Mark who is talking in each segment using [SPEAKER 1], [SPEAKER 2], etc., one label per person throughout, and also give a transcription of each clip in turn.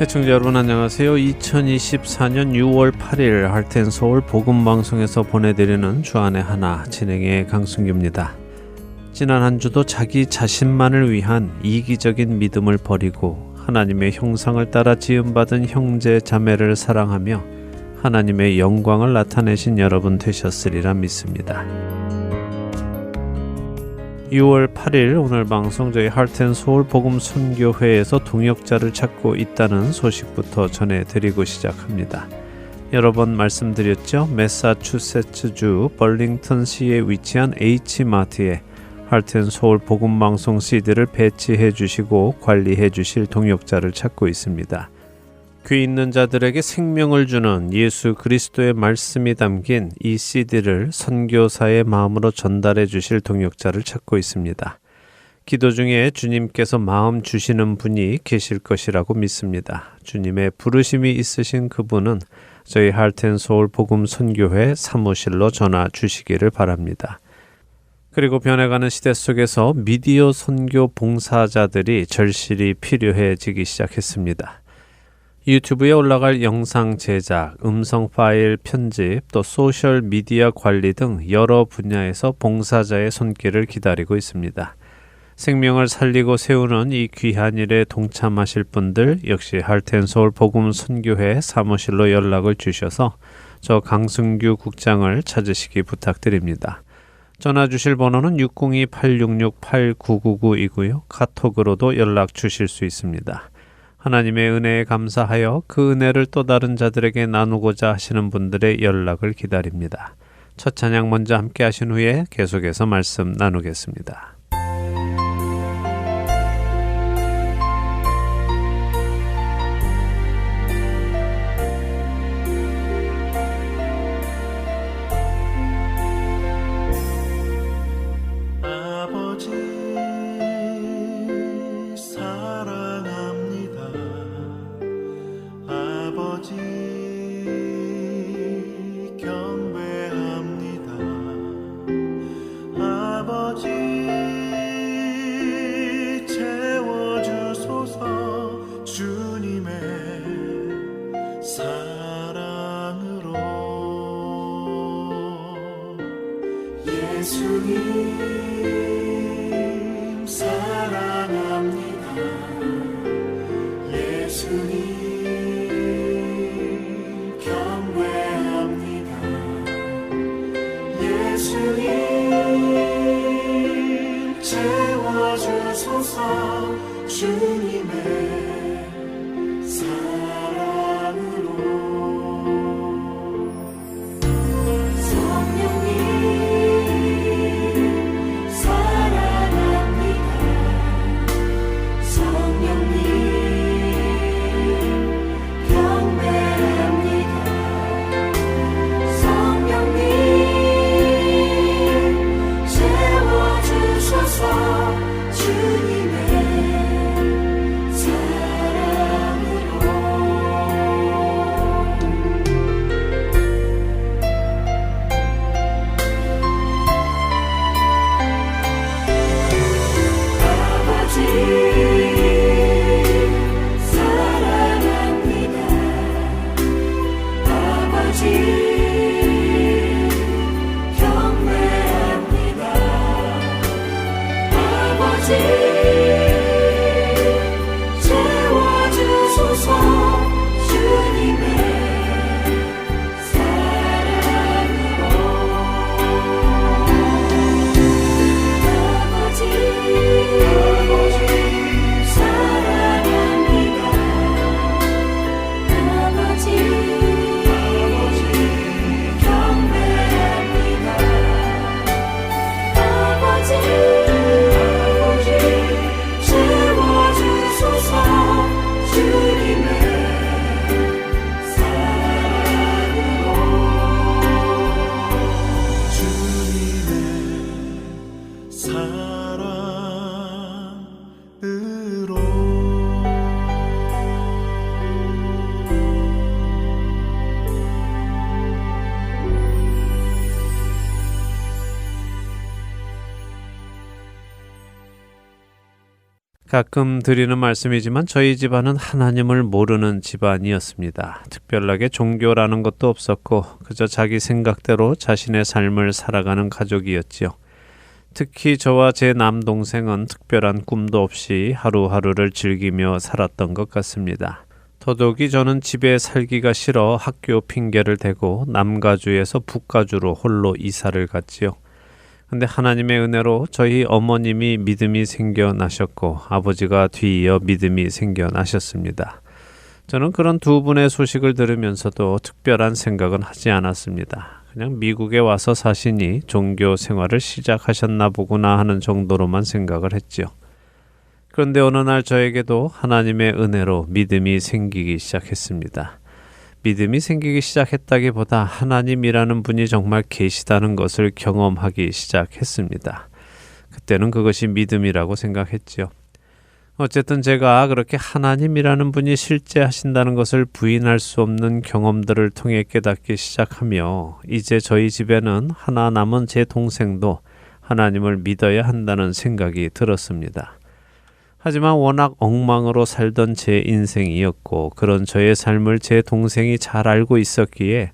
[SPEAKER 1] 시청자 여러분 안녕하세요. 2024년 6월 8일 할텐서울 복음방송에서 보내드리는 주안의 하나 진행의 강승규입니다. 지난 한 주도 자기 자신만을 위한 이기적인 믿음을 버리고 하나님의 형상을 따라 지음받은 형제 자매를 사랑하며 하나님의 영광을 나타내신 여러분 되셨으리라 믿습니다. 6월 8일 오늘 방송 저희 할텐서울 복음선교회에서 동역자를 찾고 있다는 소식부터 전해드리고 시작합니다. 여러 번 말씀드렸죠. 매사추세츠주 벌링턴시에 위치한 H마트에 할텐서울 복음방송 CD를 배치해 주시고 관리해 주실 동역자를 찾고 있습니다. 귀 있는 자들에게 생명을 주는 예수 그리스도의 말씀이 담긴 이 CD를 선교사의 마음으로 전달해 주실 동역자를 찾고 있습니다. 기도 중에 주님께서 마음 주시는 분이 계실 것이라고 믿습니다. 주님의 부르심이 있으신 그분은 저희 할텐서울 복음 선교회 사무실로 전화 주시기를 바랍니다. 그리고 변해가는 시대 속에서 미디어 선교 봉사자들이 절실히 필요해지기 시작했습니다. 유튜브에 올라갈 영상 제작, 음성 파일 편집, 또 소셜 미디어 관리 등 여러 분야에서 봉사자의 손길을 기다리고 있습니다. 생명을 살리고 세우는 이 귀한 일에 동참하실 분들 역시 할텐서울 복음 선교회 사무실로 연락을 주셔서 저 강승규 국장을 찾으시기 부탁드립니다. 전화 주실 번호는 602-866-8999이고요. 카톡으로도 연락 주실 수 있습니다. 하나님의 은혜에 감사하여 그 은혜를 또 다른 자들에게 나누고자 하시는 분들의 연락을 기다립니다. 첫 찬양 먼저 함께 하신 후에 계속해서 말씀 나누겠습니다.
[SPEAKER 2] 예수님 사랑합니다. 예수님 경배합니다. 예수님 채워주소서 주님의 사랑으로. 성령님
[SPEAKER 1] 가끔 드리는 말씀이지만 저희 집안은 하나님을 모르는 집안이었습니다. 특별하게 종교라는 것도 없었고 그저 자기 생각대로 자신의 삶을 살아가는 가족이었지요. 특히 저와 제 남동생은 특별한 꿈도 없이 하루하루를 즐기며 살았던 것 같습니다. 더더욱이 저는 집에 살기가 싫어 학교 핑계를 대고 남가주에서 북가주로 홀로 이사를 갔지요. 근데 하나님의 은혜로 저희 어머님이 믿음이 생겨나셨고 아버지가 뒤이어 믿음이 생겨나셨습니다. 저는 그런 두 분의 소식을 들으면서도 특별한 생각은 하지 않았습니다. 그냥 미국에 와서 사시니 종교 생활을 시작하셨나 보구나 하는 정도로만 생각을 했지요. 그런데 어느 날 저에게도 하나님의 은혜로 믿음이 생기기 시작했습니다. 믿음이 생기기 시작했다기보다 하나님이라는 분이 정말 계시다는 것을 경험하기 시작했습니다. 그때는 그것이 믿음이라고 생각했지요. 어쨌든 제가 그렇게 하나님이라는 분이 실제하신다는 것을 부인할 수 없는 경험들을 통해 깨닫기 시작하며 이제 저희 집에는 하나 남은 제 동생도 하나님을 믿어야 한다는 생각이 들었습니다. 하지만 워낙 엉망으로 살던 제 인생이었고 그런 저의 삶을 제 동생이 잘 알고 있었기에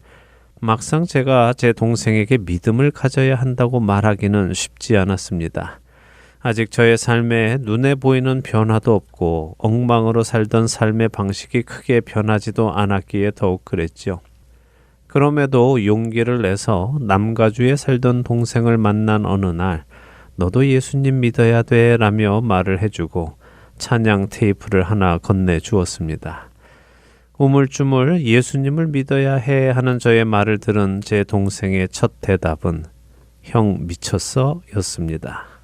[SPEAKER 1] 막상 제가 제 동생에게 믿음을 가져야 한다고 말하기는 쉽지 않았습니다. 아직 저의 삶에 눈에 보이는 변화도 없고 엉망으로 살던 삶의 방식이 크게 변하지도 않았기에 더욱 그랬죠. 그럼에도 용기를 내서 남가주에 살던 동생을 만난 어느 날 너도 예수님 믿어야 돼 라며 말을 해주고 찬양 테이프를 하나 건네주었습니다. 우물쭈물 예수님을 믿어야 해 하는 저의 말을 들은 제 동생의 첫 대답은 형 미쳤어? 였습니다.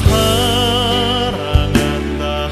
[SPEAKER 2] 사랑한다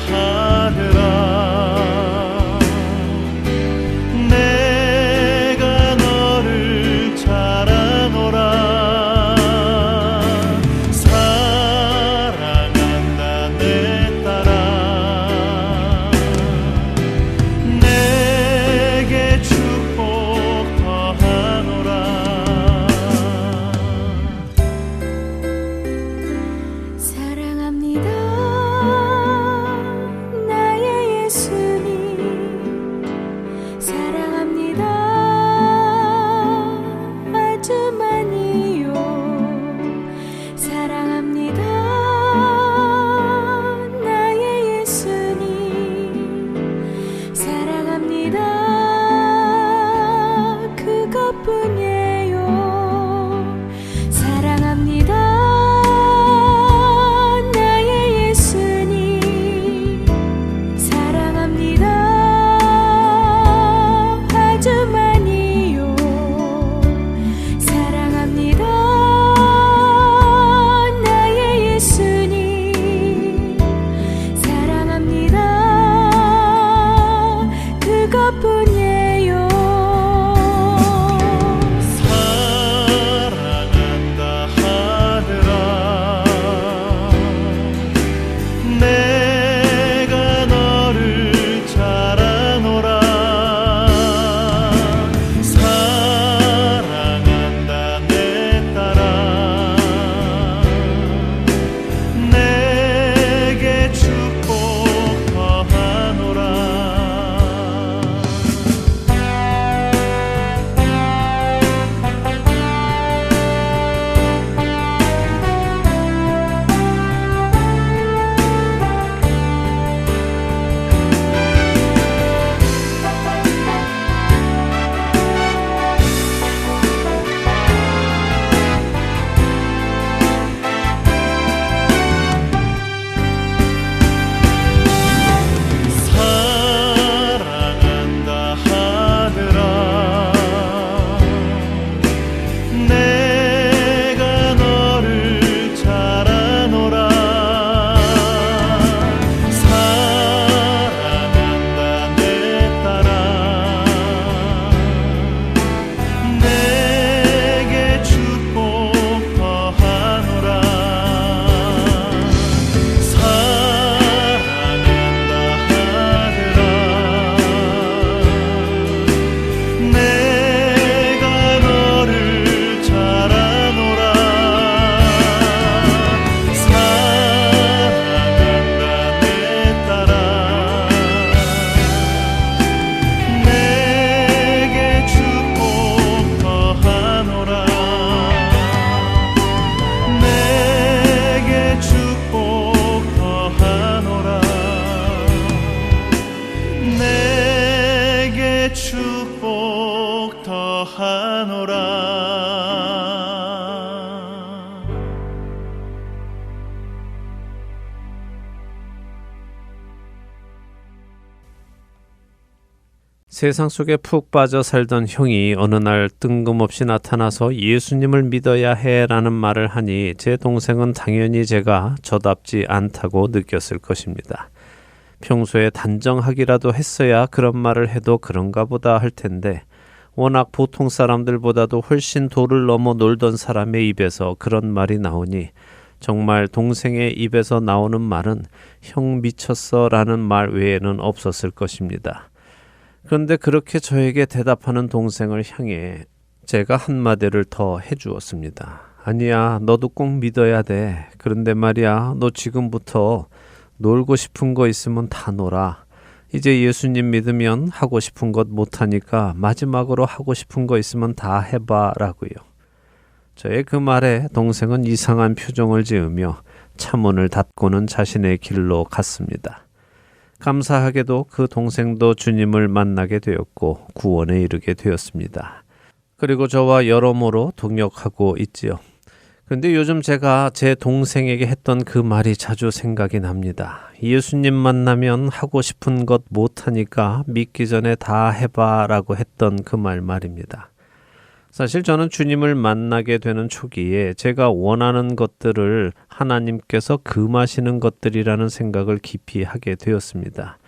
[SPEAKER 1] 세상 속에 푹 빠져 살던 형이 어느 날 뜬금없이 나타나서 예수님을 믿어야 해라는 말을 하니 제 동생은 당연히 제가 저답지 않다고 느꼈을 것입니다. 평소에 단정하기라도 했어야 그런 말을 해도 그런가 보다 할 텐데 워낙 보통 사람들보다도 훨씬 도를 넘어 놀던 사람의 입에서 그런 말이 나오니 정말 동생의 입에서 나오는 말은 형 미쳤어 라는 말 외에는 없었을 것입니다. 그런데 그렇게 저에게 대답하는 동생을 향해 제가 한마디를 더 해주었습니다. 아니야, 너도 꼭 믿어야 돼. 그런데 말이야, 너 지금부터 놀고 싶은 거 있으면 다 놀아. 이제 예수님 믿으면 하고 싶은 것 못하니까 마지막으로 하고 싶은 거 있으면 다 해봐 라고요. 저의 그 말에 동생은 이상한 표정을 지으며 차문을 닫고는 자신의 길로 갔습니다. 감사하게도 그 동생도 주님을 만나게 되었고 구원에 이르게 되었습니다. 그리고 저와 여러모로 동역하고 있지요. 그런데 요즘 제가 제 동생에게 했던 그 말이 자주 생각이 납니다. 예수님 만나면 하고 싶은 것 못하니까 믿기 전에 다 해봐 라고 했던 그 말입니다. 사실 저는 주님을 만나게 되는 초기에 제가 원하는 것들을 하나님께서 금하시는 것들이라는 생각을 깊이 하게 되었습니다.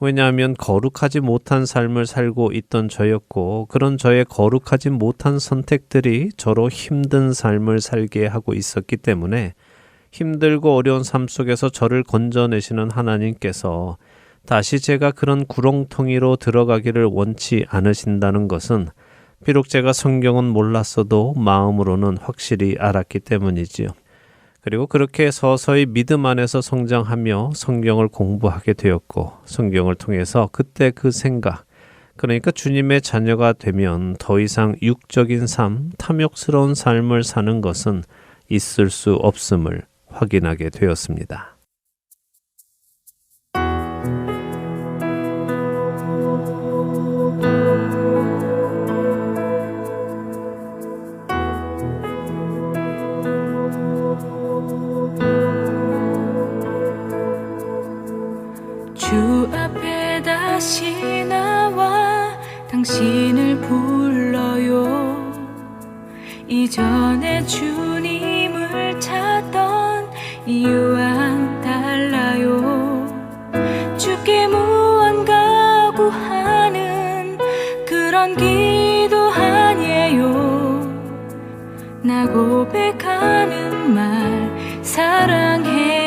[SPEAKER 1] 왜냐하면 거룩하지 못한 삶을 살고 있던 저였고 그런 저의 거룩하지 못한 선택들이 저로 힘든 삶을 살게 하고 있었기 때문에 힘들고 어려운 삶 속에서 저를 건져내시는 하나님께서 다시 제가 그런 구렁텅이로 들어가기를 원치 않으신다는 것은 비록 제가 성경은 몰랐어도 마음으로는 확실히 알았기 때문이지요. 그리고 그렇게 서서히 믿음 안에서 성장하며 성경을 공부하게 되었고 성경을 통해서 그때 그 생각, 그러니까 주님의 자녀가 되면 더 이상 육적인 삶, 탐욕스러운 삶을 사는 것은 있을 수 없음을 확인하게 되었습니다.
[SPEAKER 3] 주 앞에 다시 나와 당신을 불러요. 이전에 주님을 찾던 이유와 달라요. 주께 무언가 구하는 그런 기도 아니에요. 나 고백하는 말 사랑해요.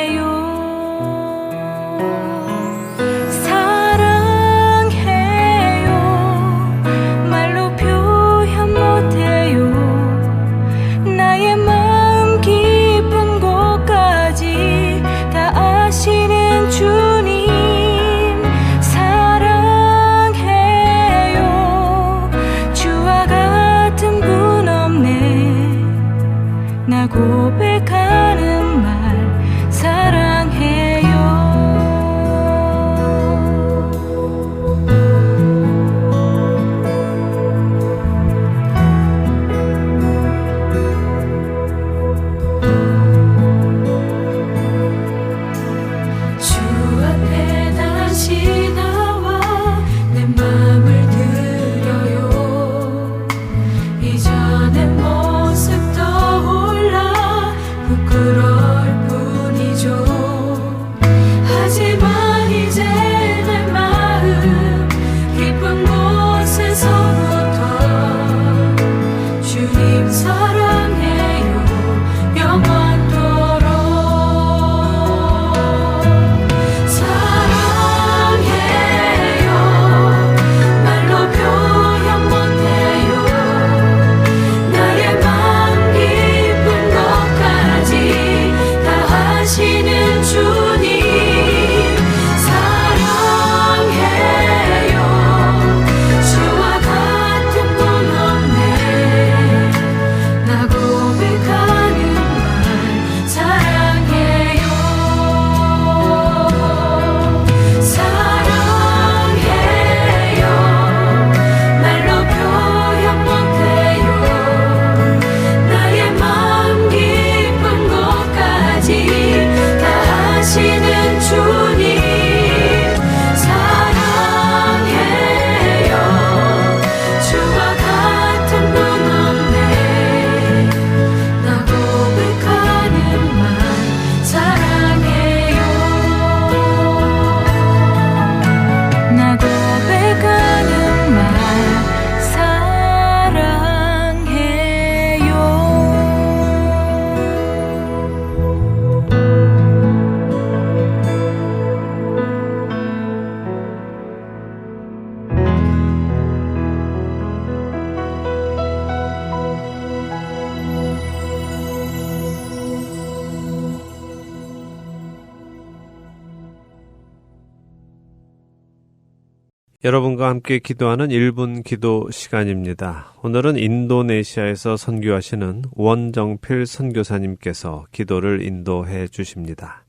[SPEAKER 3] 고백하는 말
[SPEAKER 1] 여러분과 함께 기도하는 1분 기도 시간입니다. 오늘은 인도네시아에서 선교하시는 원정필 선교사님께서 기도를 인도해 주십니다.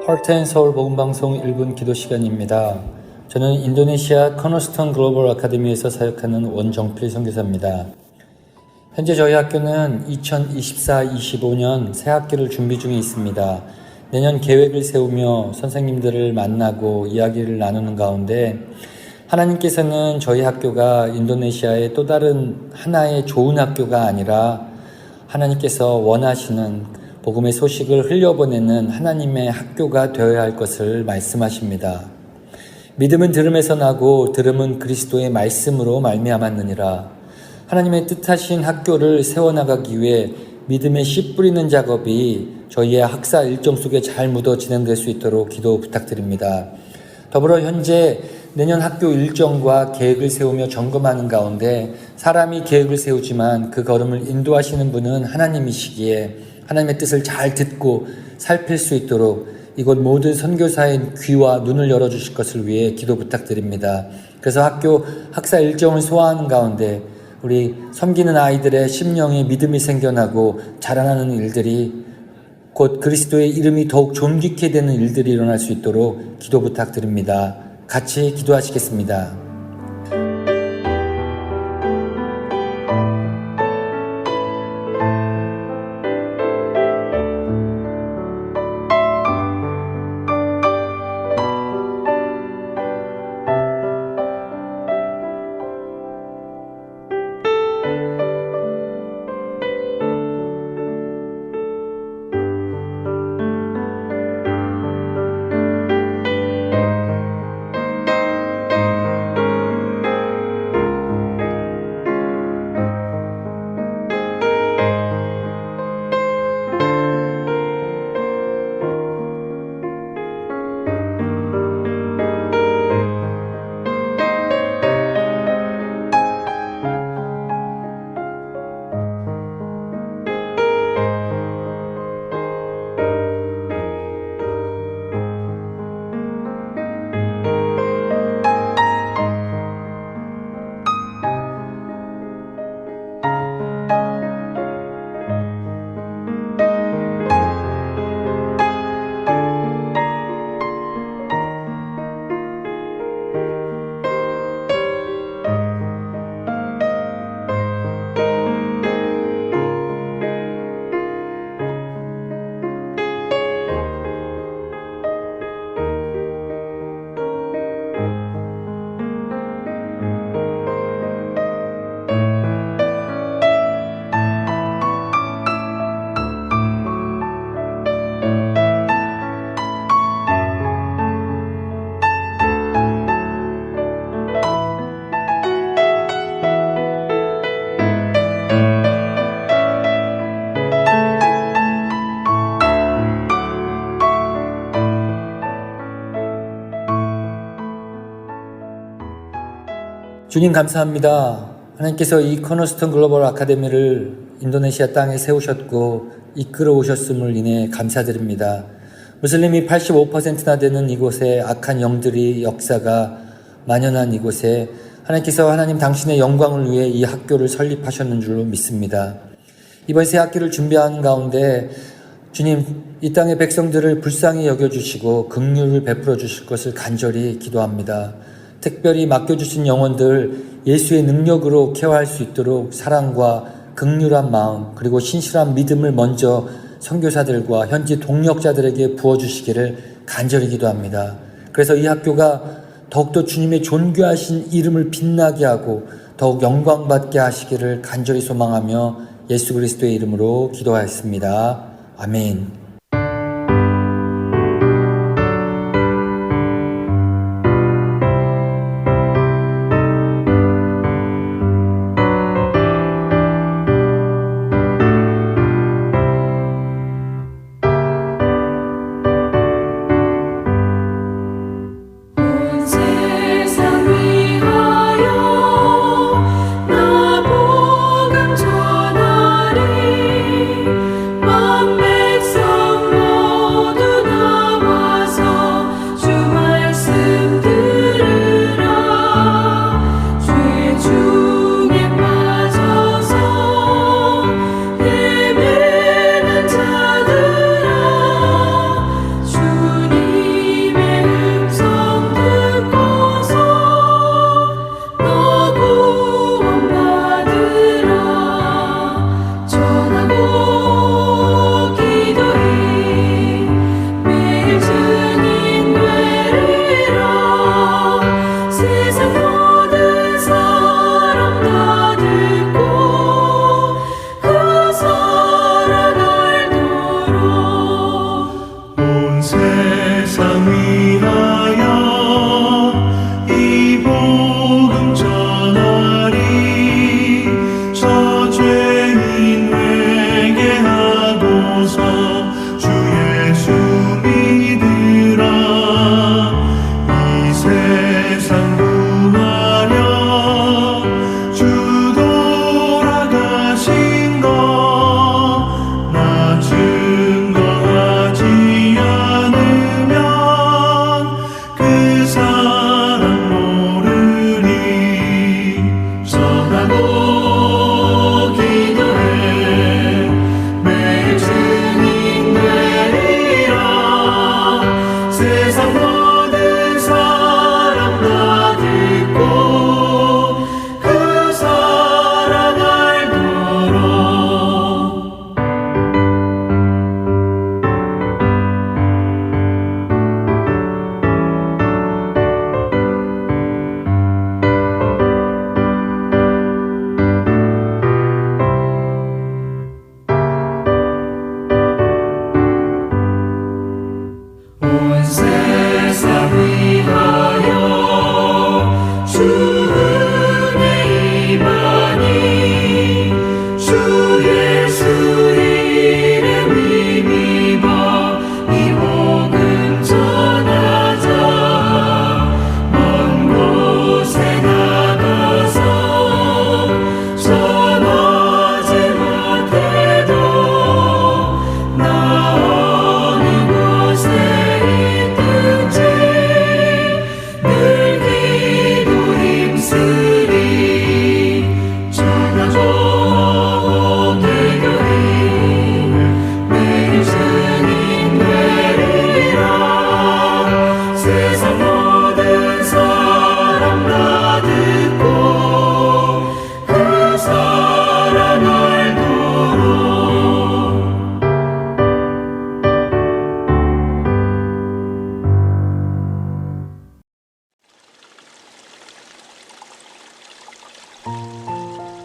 [SPEAKER 4] 하트앤서울 복음방송 1분 기도 시간입니다. 저는 인도네시아 커너스톤 글로벌 아카데미에서 사역하는 원정필 선교사입니다. 현재 저희 학교는 2024-25년 새 학기를 준비 중에 있습니다. 내년 계획을 세우며 선생님들을 만나고 이야기를 나누는 가운데 하나님께서는 저희 학교가 인도네시아의 또 다른 하나의 좋은 학교가 아니라 하나님께서 원하시는 복음의 소식을 흘려보내는 하나님의 학교가 되어야 할 것을 말씀하십니다. 믿음은 들음에서 나고 들음은 그리스도의 말씀으로 말미암았느니라. 하나님의 뜻하신 학교를 세워나가기 위해 믿음의 씨 뿌리는 작업이 저희의 학사 일정 속에 잘 묻어 진행될 수 있도록 기도 부탁드립니다. 더불어 현재 내년 학교 일정과 계획을 세우며 점검하는 가운데 사람이 계획을 세우지만 그 걸음을 인도하시는 분은 하나님이시기에 하나님의 뜻을 잘 듣고 살필 수 있도록 이곳 모든 선교사의 귀와 눈을 열어주실 것을 위해 기도 부탁드립니다. 그래서 학교 학사 일정을 소화하는 가운데 우리 섬기는 아이들의 심령에 믿음이 생겨나고 자라나는 일들이 곧 그리스도의 이름이 더욱 존귀케 되는 일들이 일어날 수 있도록 기도 부탁드립니다. 같이 기도하시겠습니다. 주님 감사합니다. 하나님께서 이 커너스톤 글로벌 아카데미를 인도네시아 땅에 세우셨고 이끌어 오셨음을 인해 감사드립니다. 무슬림이 85%나 되는 이곳에 악한 영들이 역사가 만연한 이곳에 하나님께서 하나님 당신의 영광을 위해 이 학교를 설립하셨는 줄로 믿습니다. 이번 새 학기를 준비하는 가운데 주님 이 땅의 백성들을 불쌍히 여겨주시고 긍휼을 베풀어 주실 것을 간절히 기도합니다. 특별히 맡겨주신 영혼들 예수의 능력으로 케어할 수 있도록 사랑과 긍휼한 마음 그리고 신실한 믿음을 먼저 선교사들과 현지 동역자들에게 부어주시기를 간절히 기도합니다. 그래서 이 학교가 더욱더 주님의 존귀하신 이름을 빛나게 하고 더욱 영광받게 하시기를 간절히 소망하며 예수 그리스도의 이름으로 기도하였습니다. 아멘.
[SPEAKER 3] So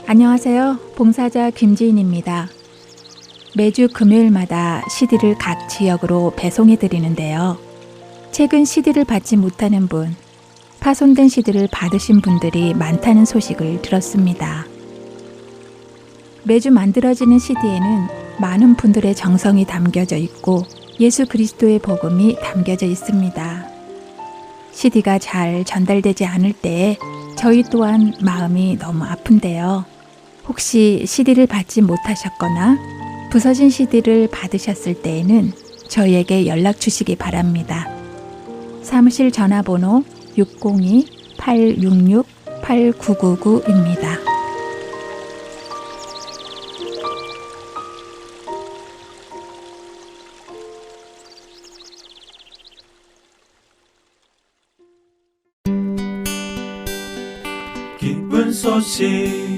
[SPEAKER 5] 안녕하세요. 봉사자 김지인입니다. 매주 금요일마다 CD를 각 지역으로 배송해 드리는데요. 최근 CD를 받지 못하는 분, 파손된 CD를 받으신 분들이 많다는 소식을 들었습니다. 매주 만들어지는 CD에는 많은 분들의 정성이 담겨져 있고 예수 그리스도의 복음이 담겨져 있습니다. CD가 잘 전달되지 않을 때에 저희 또한 마음이 너무 아픈데요. 혹시 CD를 받지 못하셨거나 부서진 CD를 받으셨을 때에는 저희에게 연락 주시기 바랍니다. 사무실 전화번호 602-866-8999입니다.
[SPEAKER 2] 기쁜 소식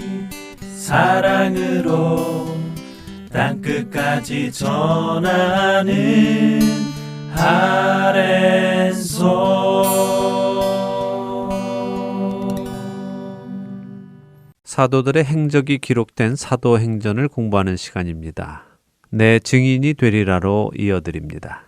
[SPEAKER 2] 사랑으로 땅끝까지 전하는 아랜소.
[SPEAKER 1] 사도들의 행적이 기록된 사도행전을 공부하는 시간입니다. 내 증인이 되리라로 이어드립니다.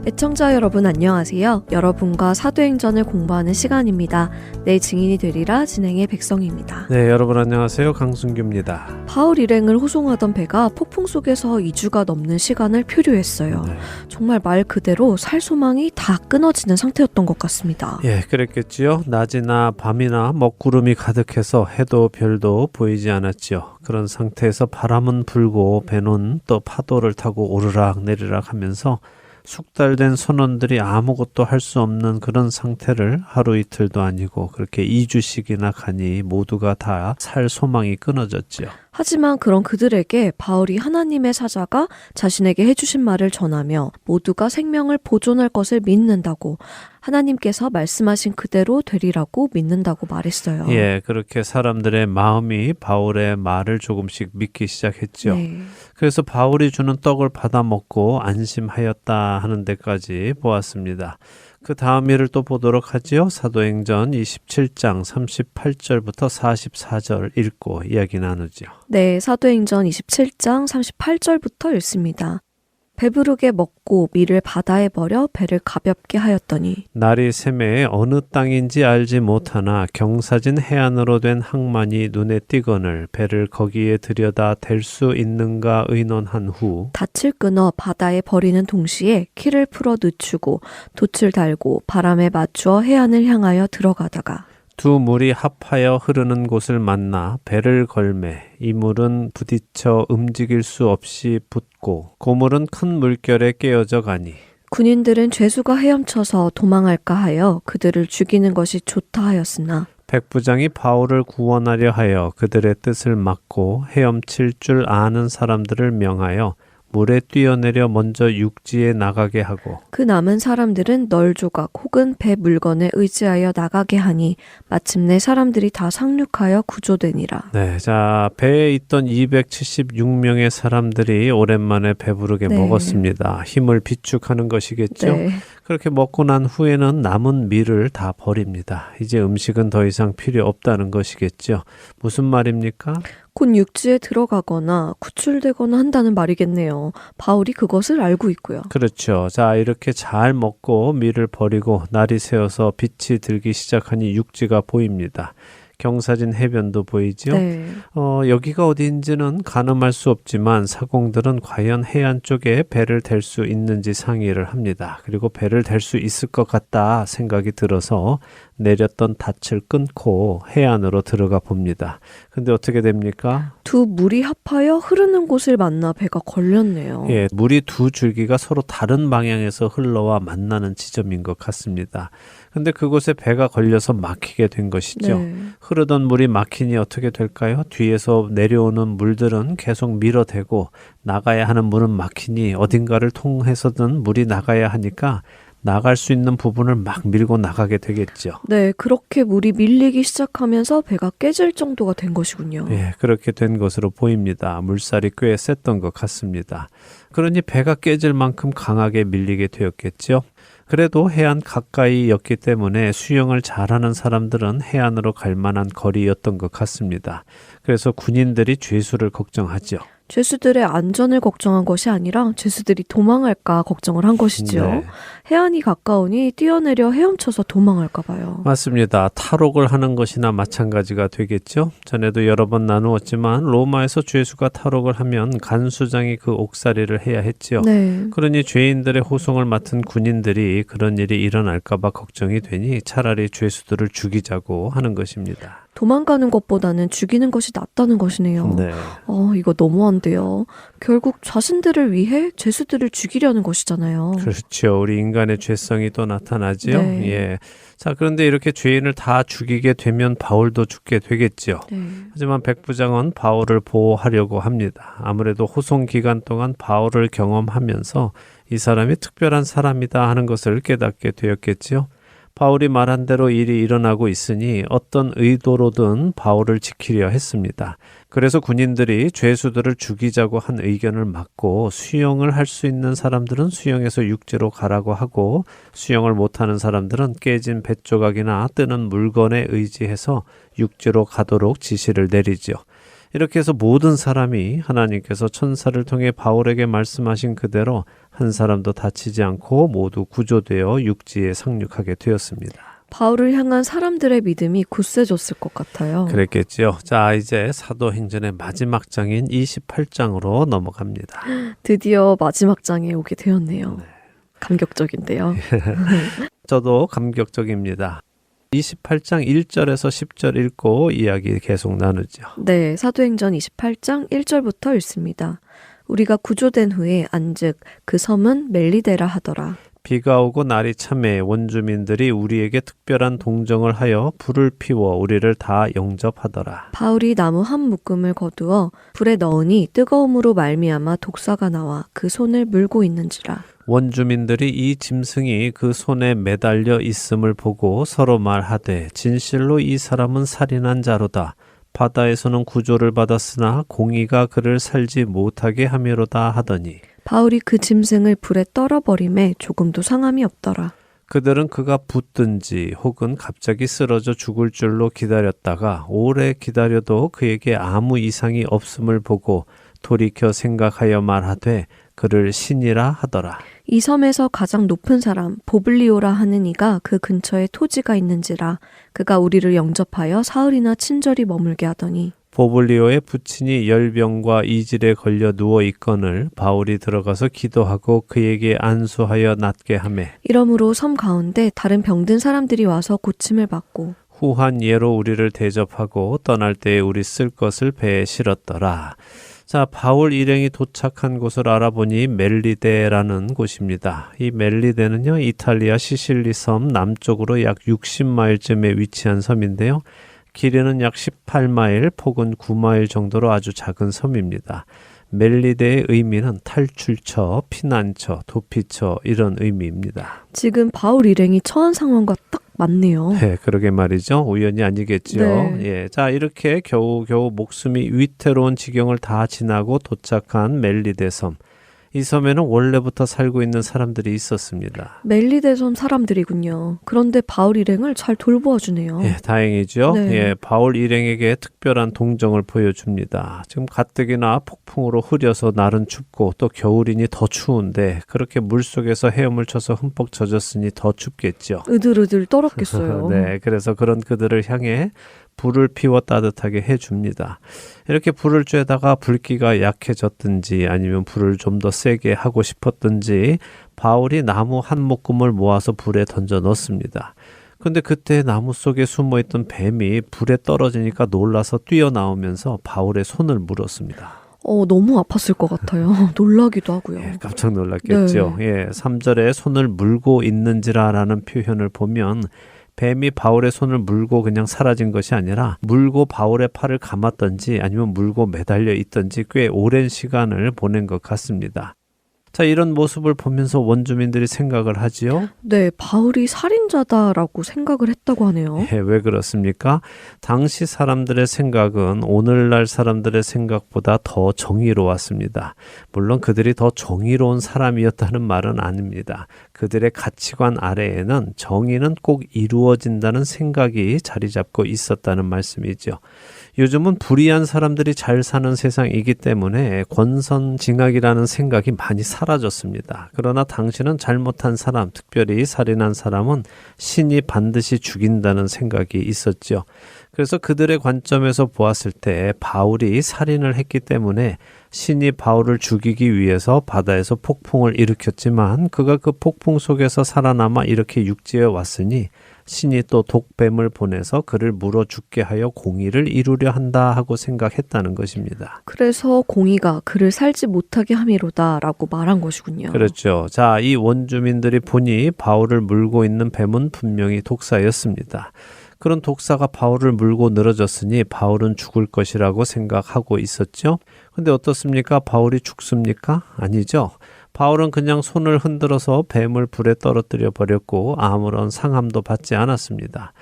[SPEAKER 6] 애청자 여러분 안녕하세요. 여러분과 사도행전을 공부하는 시간입니다. 내 증인이 되리라 진행의 백성입니다.
[SPEAKER 1] 네, 여러분 안녕하세요. 강순규입니다.
[SPEAKER 6] 바울 일행을 호송하던 배가 폭풍 속에서 2주가 넘는 시간을 표류했어요.
[SPEAKER 1] 네.
[SPEAKER 6] 정말 말 그대로 살 소망이 다 끊어지는 상태였던 것 같습니다.
[SPEAKER 1] 예, 그랬겠지요. 낮이나 밤이나 먹구름이 가득해서 해도 별도 보이지 않았지요. 그런 상태에서 바람은 불고 배는 또 파도를 타고 오르락 내리락 하면서 숙달된 선원들이 아무것도 할 수 없는 그런 상태를 하루 이틀도 아니고 그렇게 2주씩이나 가니 모두가 다 살 소망이 끊어졌지요.
[SPEAKER 6] 하지만 그런 그들에게 바울이 하나님의 사자가 자신에게 해주신 말을 전하며 모두가 생명을 보존할 것을 믿는다고, 하나님께서 말씀하신 그대로 되리라고 믿는다고 말했어요.
[SPEAKER 1] 예, 그렇게 사람들의 마음이 바울의 말을 조금씩 믿기 시작했죠.
[SPEAKER 6] 네.
[SPEAKER 1] 그래서 바울이 주는 떡을 받아 먹고 안심하였다 하는 데까지 보았습니다. 그 다음 일을 또 보도록 하지요. 사도행전 27장 38절부터 44절 읽고 이야기 나누죠.
[SPEAKER 6] 네, 사도행전 27장 38절부터 읽습니다. 배부르게 먹고 밀을 바다에 버려 배를 가볍게 하였더니
[SPEAKER 1] 날이 새매에 어느 땅인지 알지 못하나 경사진 해안으로 된 항만이 눈에 띄거늘 배를 거기에 들여다 댈 수 있는가 의논한 후
[SPEAKER 6] 닻을 끊어 바다에 버리는 동시에 키를 풀어 늦추고 돛을 달고 바람에 맞추어 해안을 향하여 들어가다가
[SPEAKER 1] 두 물이 합하여 흐르는 곳을 만나 배를 걸매 이 물은 부딪혀 움직일 수 없이 붙고 고물은 큰 물결에 깨어져 가니
[SPEAKER 6] 군인들은 죄수가 헤엄쳐서 도망할까 하여 그들을 죽이는 것이 좋다 하였으나
[SPEAKER 1] 백부장이 바울을 구원하려 하여 그들의 뜻을 막고 헤엄칠 줄 아는 사람들을 명하여 물에 뛰어내려 먼저 육지에 나가게 하고
[SPEAKER 6] 그 남은 사람들은 널조각 혹은 배 물건에 의지하여 나가게 하니 마침내 사람들이 다 상륙하여 구조되니라.
[SPEAKER 1] 네, 자 배에 있던 276명의 사람들이 오랜만에 배부르게
[SPEAKER 6] 네.
[SPEAKER 1] 먹었습니다. 힘을 비축하는 것이겠죠.
[SPEAKER 6] 네.
[SPEAKER 1] 그렇게 먹고 난 후에는 남은 밀을 다 버립니다. 이제 음식은 더 이상 필요 없다는 것이겠죠. 무슨 말입니까?
[SPEAKER 6] 곧 육지에 들어가거나 구출되거나 한다는 말이겠네요. 바울이 그것을 알고 있고요.
[SPEAKER 1] 그렇죠. 자, 이렇게 잘 먹고 밀을 버리고 날이 새어서 빛이 들기 시작하니 육지가 보입니다. 경사진 해변도 보이죠.
[SPEAKER 6] 네.
[SPEAKER 1] 여기가 어디인지는 가늠할 수 없지만 사공들은 과연 해안 쪽에 배를 댈 수 있는지 상의를 합니다. 그리고 배를 댈 수 있을 것 같다 생각이 들어서 내렸던 닻을 끊고 해안으로 들어가 봅니다. 근데 어떻게 됩니까?
[SPEAKER 6] 두 물이 합하여 흐르는 곳을 만나 배가 걸렸네요.
[SPEAKER 1] 예, 물이 두 줄기가 서로 다른 방향에서 흘러와 만나는 지점인 것 같습니다. 근데 그곳에 배가 걸려서 막히게 된 것이죠.
[SPEAKER 6] 네.
[SPEAKER 1] 흐르던 물이 막히니 어떻게 될까요? 뒤에서 내려오는 물들은 계속 밀어대고 나가야 하는 물은 막히니 어딘가를 통해서든 물이 나가야 하니까 나갈 수 있는 부분을 막 밀고 나가게 되겠죠.
[SPEAKER 6] 네, 그렇게 물이 밀리기 시작하면서 배가 깨질 정도가 된 것이군요.
[SPEAKER 1] 예, 그렇게 된 것으로 보입니다. 물살이 꽤 셌던 것 같습니다. 그러니 배가 깨질 만큼 강하게 밀리게 되었겠죠. 그래도 해안 가까이였기 때문에 수영을 잘하는 사람들은 해안으로 갈 만한 거리였던 것 같습니다. 그래서 군인들이 죄수를 걱정하죠.
[SPEAKER 6] 죄수들의 안전을 걱정한 것이 아니라 죄수들이 도망할까 걱정을 한 것이지요.
[SPEAKER 1] 네.
[SPEAKER 6] 해안이 가까우니 뛰어내려 헤엄쳐서 도망할까 봐요.
[SPEAKER 1] 맞습니다. 탈옥을 하는 것이나 마찬가지가 되겠죠. 전에도 여러 번 나누었지만 로마에서 죄수가 탈옥을 하면 간수장이 그 옥살이를 해야 했죠.
[SPEAKER 6] 네.
[SPEAKER 1] 그러니 죄인들의 호송을 맡은 군인들이 그런 일이 일어날까 봐 걱정이 되니 차라리 죄수들을 죽이자고 하는 것입니다.
[SPEAKER 6] 도망가는 것보다는 죽이는 것이 낫다는 것이네요.
[SPEAKER 1] 네.
[SPEAKER 6] 이거 너무한데요. 결국 자신들을 위해 죄수들을 죽이려는 것이잖아요.
[SPEAKER 1] 그렇죠. 우리 인간의 죄성이 또 나타나죠.
[SPEAKER 6] 네.
[SPEAKER 1] 예. 자, 그런데 이렇게 죄인을 다 죽이게 되면 바울도 죽게 되겠죠.
[SPEAKER 6] 네.
[SPEAKER 1] 하지만 백부장은 바울을 보호하려고 합니다. 아무래도 호송 기간 동안 바울을 경험하면서 이 사람이 특별한 사람이다 하는 것을 깨닫게 되었겠지요. 바울이 말한 대로 일이 일어나고 있으니 어떤 의도로든 바울을 지키려 했습니다. 그래서 군인들이 죄수들을 죽이자고 한 의견을 막고 수영을 할 수 있는 사람들은 수영해서 육지로 가라고 하고 수영을 못하는 사람들은 깨진 뱃조각이나 뜨는 물건에 의지해서 육지로 가도록 지시를 내리죠. 이렇게 해서 모든 사람이 하나님께서 천사를 통해 바울에게 말씀하신 그대로 한 사람도 다치지 않고 모두 구조되어 육지에 상륙하게 되었습니다.
[SPEAKER 6] 바울을 향한 사람들의 믿음이 굳세졌을 것 같아요.
[SPEAKER 1] 그랬겠죠. 자, 이제 사도행전의 마지막 장인 28장으로 넘어갑니다.
[SPEAKER 6] 드디어 마지막 장에 오게 되었네요. 감격적인데요.
[SPEAKER 1] 저도 감격적입니다. 28장 1절에서 10절 읽고 이야기 계속 나누죠.
[SPEAKER 6] 네, 사도행전 28장 1절부터 읽습니다. 우리가 구조된 후에 안즉 그 섬은 멜리데라 하더라.
[SPEAKER 1] 비가 오고 날이 참해 원주민들이 우리에게 특별한 동정을 하여 불을 피워 우리를 다 영접하더라.
[SPEAKER 6] 바울이 나무 한 묶음을 거두어 불에 넣으니 뜨거움으로 말미암아 독사가 나와 그 손을 물고 있는지라.
[SPEAKER 1] 원주민들이 이 짐승이 그 손에 매달려 있음을 보고 서로 말하되 진실로 이 사람은 살인한 자로다. 바다에서는 구조를 받았으나 공의가 그를 살지 못하게 함이로다 하더니
[SPEAKER 6] 바울이 그 짐승을 불에 떨어버림에 조금도 상함이 없더라.
[SPEAKER 1] 그들은 그가 붙든지 혹은 갑자기 쓰러져 죽을 줄로 기다렸다가 오래 기다려도 그에게 아무 이상이 없음을 보고 돌이켜 생각하여 말하되 그를 신이라 하더라.
[SPEAKER 6] 이 섬에서 가장 높은 사람 보블리오라 하는 이가 그 근처에 토지가 있는지라 그가 우리를 영접하여 사흘이나 친절히 머물게 하더니
[SPEAKER 1] 보블리오의 부친이 열병과 이질에 걸려 누워 있거늘 바울이 들어가서 기도하고 그에게 안수하여 낫게 하매
[SPEAKER 6] 이러므로 섬 가운데 다른 병든 사람들이 와서 고침을 받고
[SPEAKER 1] 후한 예로 우리를 대접하고 떠날 때에 우리 쓸 것을 배에 실었더라. 자, 바울 일행이 도착한 곳을 알아보니 멜리데라는 곳입니다. 이 멜리데는요, 이탈리아 시실리 섬 남쪽으로 약 60마일쯤에 위치한 섬인데요. 길이는 약 18마일, 폭은 9마일 정도로 아주 작은 섬입니다. 멜리데의 의미는 탈출처, 피난처, 도피처 이런 의미입니다.
[SPEAKER 6] 지금 바울 일행이 처한 상황과 딱 맞네요.
[SPEAKER 1] 네, 그러게 말이죠. 우연이 아니겠죠.
[SPEAKER 6] 네.
[SPEAKER 1] 예, 자, 이렇게 겨우겨우 목숨이 위태로운 지경을 다 지나고 도착한 멜리데 섬. 이 섬에는 원래부터 살고 있는 사람들이 있었습니다.
[SPEAKER 6] 멜리데 섬 사람들이군요. 그런데 바울 일행을 잘 돌보아 주네요.
[SPEAKER 1] 예, 다행이죠.
[SPEAKER 6] 네.
[SPEAKER 1] 예, 바울 일행에게 특별한 동정을 보여줍니다. 지금 가뜩이나 폭풍으로 흐려서 날은 춥고 또 겨울이니 더 추운데 그렇게 물속에서 헤엄을 쳐서 흠뻑 젖었으니 더 춥겠죠.
[SPEAKER 6] 으들으들 떨었겠어요.
[SPEAKER 1] 네, 그래서 그런 그들을 향해 불을 피워 따뜻하게 해줍니다. 이렇게 불을 쬐다가 불기가 약해졌든지 아니면 불을 좀 더 세게 하고 싶었든지 바울이 나무 한 묶음을 모아서 불에 던져 넣습니다. 근데 그때 나무 속에 숨어있던 뱀이 불에 떨어지니까 놀라서 뛰어나오면서 바울의 손을 물었습니다.
[SPEAKER 6] 너무 아팠을 것 같아요. 놀라기도 하고요.
[SPEAKER 1] 예, 깜짝 놀랐겠죠.
[SPEAKER 6] 네.
[SPEAKER 1] 예, 3절에 손을 물고 있는지라라는 표현을 보면 뱀이 바울의 손을 물고 그냥 사라진 것이 아니라 물고 바울의 팔을 감았던지 아니면 물고 매달려 있던지 꽤 오랜 시간을 보낸 것 같습니다. 자, 이런 모습을 보면서 원주민들이 생각을 하지요.
[SPEAKER 6] 네, 바울이 살인자다라고 생각을 했다고 하네요.
[SPEAKER 1] 예, 왜 그렇습니까? 당시 사람들의 생각은 오늘날 사람들의 생각보다 더 정의로웠습니다. 물론 그들이 더 정의로운 사람이었다는 말은 아닙니다. 그들의 가치관 아래에는 정의는 꼭 이루어진다는 생각이 자리 잡고 있었다는 말씀이죠. 요즘은 불의한 사람들이 잘 사는 세상이기 때문에 권선징악이라는 생각이 많이 사라졌습니다. 그러나 당시는 잘못한 사람, 특별히 살인한 사람은 신이 반드시 죽인다는 생각이 있었죠. 그래서 그들의 관점에서 보았을 때 바울이 살인을 했기 때문에 신이 바울을 죽이기 위해서 바다에서 폭풍을 일으켰지만 그가 그 폭풍 속에서 살아남아 이렇게 육지에 왔으니 신이 또 독뱀을 보내서 그를 물어 죽게 하여 공의를 이루려 한다 하고 생각했다는 것입니다.
[SPEAKER 6] 그래서 공의가 그를 살지 못하게 함이로다라고 말한 것이군요.
[SPEAKER 1] 그렇죠. 자, 이 원주민들이 보니 바울을 물고 있는 뱀은 분명히 독사였습니다. 그런 독사가 바울을 물고 늘어졌으니 바울은 죽을 것이라고 생각하고 있었죠. 근데 어떻습니까? 바울이 죽습니까? 아니죠. 바울은 그냥 손을 흔들어서 뱀을 불에 떨어뜨려 버렸고 아무런 상함도 받지 않았습니다.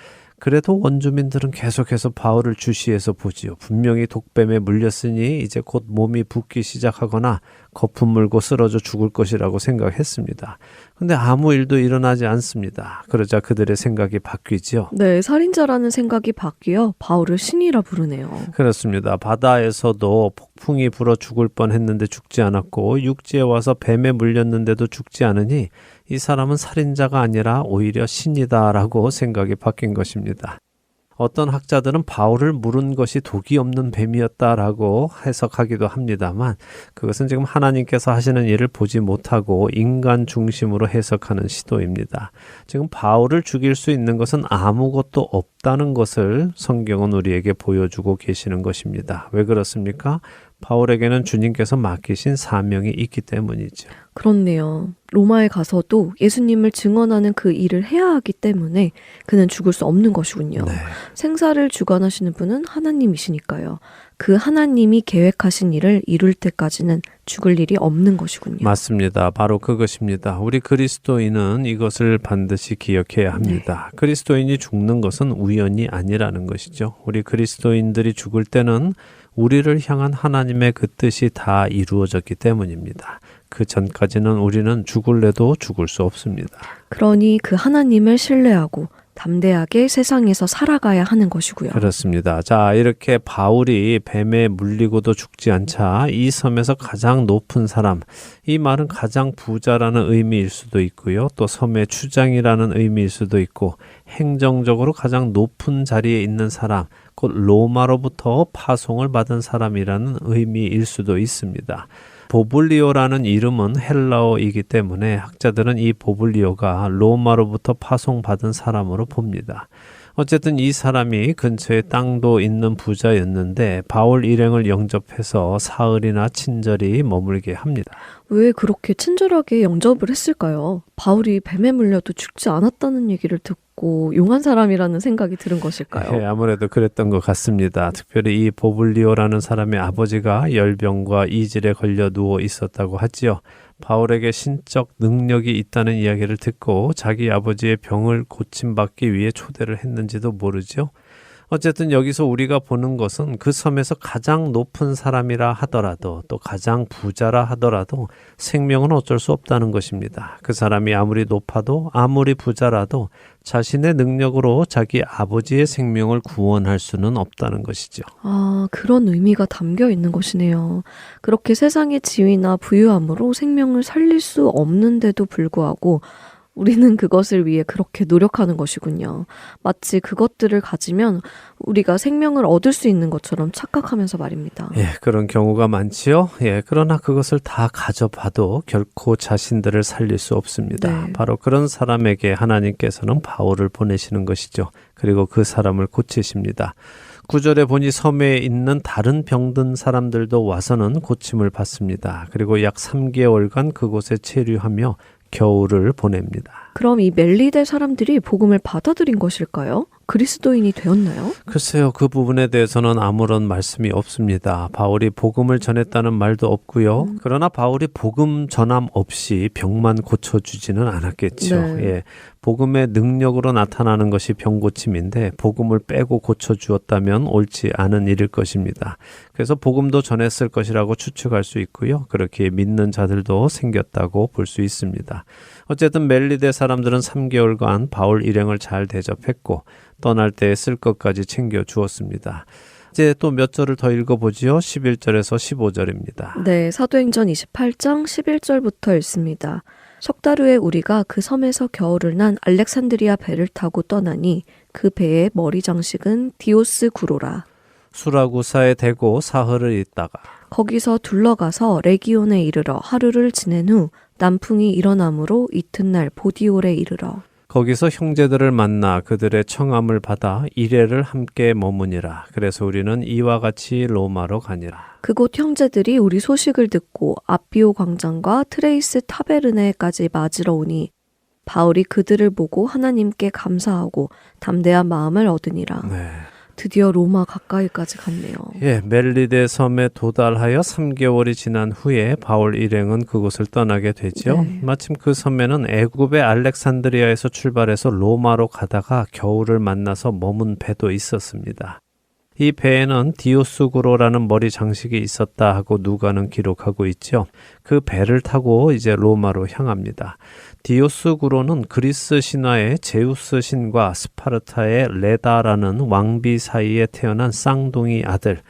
[SPEAKER 1] 그래도 원주민들은 계속해서 바울을 주시해서 보지요. 분명히 독뱀에 물렸으니 이제 곧 몸이 붓기 시작하거나 거품 물고 쓰러져 죽을 것이라고 생각했습니다. 근데 아무 일도 일어나지 않습니다. 그러자 그들의 생각이 바뀌지요.
[SPEAKER 6] 네, 살인자라는 생각이 바뀌어 바울을 신이라 부르네요.
[SPEAKER 1] 그렇습니다. 바다에서도 폭풍이 불어 죽을 뻔했는데 죽지 않았고 육지에 와서 뱀에 물렸는데도 죽지 않으니 이 사람은 살인자가 아니라 오히려 신이다라고 생각이 바뀐 것입니다. 어떤 학자들은 바울을 물은 것이 독이 없는 뱀이었다라고 해석하기도 합니다만 그것은 지금 하나님께서 하시는 일을 보지 못하고 인간 중심으로 해석하는 시도입니다. 지금 바울을 죽일 수 있는 것은 아무것도 없다는 것을 성경은 우리에게 보여주고 계시는 것입니다. 왜 그렇습니까? 바울에게는 주님께서 맡기신 사명이 있기 때문이죠.
[SPEAKER 6] 그렇네요. 로마에 가서도 예수님을 증언하는 그 일을 해야 하기 때문에 그는 죽을 수 없는 것이군요.
[SPEAKER 1] 네.
[SPEAKER 6] 생사를 주관하시는 분은 하나님이시니까요. 그 하나님이 계획하신 일을 이룰 때까지는 죽을 일이 없는 것이군요.
[SPEAKER 1] 맞습니다. 바로 그것입니다. 우리 그리스도인은 이것을 반드시 기억해야 합니다.
[SPEAKER 6] 네.
[SPEAKER 1] 그리스도인이 죽는 것은 우연이 아니라는 것이죠. 우리 그리스도인들이 죽을 때는 우리를 향한 하나님의 그 뜻이 다 이루어졌기 때문입니다. 그 전까지는 우리는 죽을래도 죽을 수 없습니다.
[SPEAKER 6] 그러니 그 하나님을 신뢰하고 담대하게 세상에서 살아가야 하는 것이고요.
[SPEAKER 1] 그렇습니다. 자, 이렇게 바울이 뱀에 물리고도 죽지 않자 이 섬에서 가장 높은 사람, 이 말은 가장 부자라는 의미일 수도 있고요. 또 섬의 추장이라는 의미일 수도 있고 행정적으로 가장 높은 자리에 있는 사람, 곧 로마로부터 파송을 받은 사람이라는 의미일 수도 있습니다. 보블리오라는 이름은 헬라어이기 때문에 학자들은 이 보블리오가 로마로부터 파송받은 사람으로 봅니다. 어쨌든 이 사람이 근처에 땅도 있는 부자였는데 바울 일행을 영접해서 사흘이나 친절히 머물게 합니다.
[SPEAKER 6] 왜 그렇게 친절하게 영접을 했을까요? 바울이 뱀에 물려도 죽지 않았다는 얘기를 듣고 용한 사람이라는 생각이 드는 것일까요?
[SPEAKER 1] 네, 아무래도 그랬던 것 같습니다. 특별히 이 보블리오라는 사람의 아버지가 열병과 이질에 걸려 누워 있었다고 하지요. 바울에게 신적 능력이 있다는 이야기를 듣고 자기 아버지의 병을 고침받기 위해 초대를 했는지도 모르죠. 어쨌든 여기서 우리가 보는 것은 그 섬에서 가장 높은 사람이라 하더라도 또 가장 부자라 하더라도 생명은 어쩔 수 없다는 것입니다. 그 사람이 아무리 높아도 아무리 부자라도 자신의 능력으로 자기 아버지의 생명을 구원할 수는 없다는 것이죠.
[SPEAKER 6] 아, 그런 의미가 담겨 있는 것이네요. 그렇게 세상의 지위나 부유함으로 생명을 살릴 수 없는데도 불구하고 우리는 그것을 위해 그렇게 노력하는 것이군요. 마치 그것들을 가지면 우리가 생명을 얻을 수 있는 것처럼 착각하면서 말입니다.
[SPEAKER 1] 예, 그런 경우가 많지요. 예, 그러나 그것을 다 가져봐도 결코 자신들을 살릴 수 없습니다.
[SPEAKER 6] 네.
[SPEAKER 1] 바로 그런 사람에게 하나님께서는 바울을 보내시는 것이죠. 그리고 그 사람을 고치십니다. 9절에 보니 섬에 있는 다른 병든 사람들도 와서는 고침을 받습니다. 그리고 약 3개월간 그곳에 체류하며 겨울을 보냅니다.
[SPEAKER 6] 그럼 이 멜리데 사람들이 복음을 받아들인 것일까요? 그리스도인이 되었나요?
[SPEAKER 1] 글쎄요, 그 부분에 대해서는 아무런 말씀이 없습니다. 바울이 복음을 전했다는 말도 없고요. 그러나 바울이 복음 전함 없이 병만 고쳐주지는 않았겠죠.
[SPEAKER 6] 네.
[SPEAKER 1] 예, 복음의 능력으로 나타나는 것이 병고침인데 복음을 빼고 고쳐주었다면 옳지 않은 일일 것입니다. 그래서 복음도 전했을 것이라고 추측할 수 있고요. 그렇게 믿는 자들도 생겼다고 볼 수 있습니다. 어쨌든 멜리데 사람들은 3개월간 바울 일행을 잘 대접했고 떠날 때 쓸 것까지 챙겨 주었습니다. 이제 또 몇 절을 더 읽어보지요. 11절에서 15절입니다.
[SPEAKER 6] 네, 사도행전 28장 11절부터 읽습니다. 석 달 후에 우리가 그 섬에서 겨울을 난 알렉산드리아 배를 타고 떠나니 그 배의 머리 장식은 디오스 구로라.
[SPEAKER 1] 수라구사에 대고 사흘을 있다가
[SPEAKER 6] 거기서 둘러가서 레기온에 이르러 하루를 지낸 후 남풍이 일어나므로 이튿날 보디올에 이르러
[SPEAKER 1] 거기서 형제들을 만나 그들의 청함을 받아 이레를 함께 머무니라. 그래서 우리는 이와 같이 로마로 가니라.
[SPEAKER 6] 그곳 형제들이 우리 소식을 듣고 아비오 광장과 트레이스 타베르네까지 맞으러 오니 바울이 그들을 보고 하나님께 감사하고 담대한 마음을 얻으니라.
[SPEAKER 1] 네.
[SPEAKER 6] 드디어 로마 가까이까지 갔네요.
[SPEAKER 1] 예, 멜리데 섬에 도달하여 3개월이 지난 후에 바울 일행은 그곳을 떠나게 되죠.
[SPEAKER 6] 네.
[SPEAKER 1] 마침 그 섬에는 애굽의 알렉산드리아에서 출발해서 로마로 가다가 겨울을 만나서 머문 배도 있었습니다. 이 배에는 디오스구로라는 머리 장식이 있었다 하고 누가는 기록하고 있죠. 그 배를 타고 이제 로마로 향합니다. 디오스구로는 그리스 신화의 제우스 신과 스파르타의 레다라는 왕비 사이에 태어난 쌍둥이 아들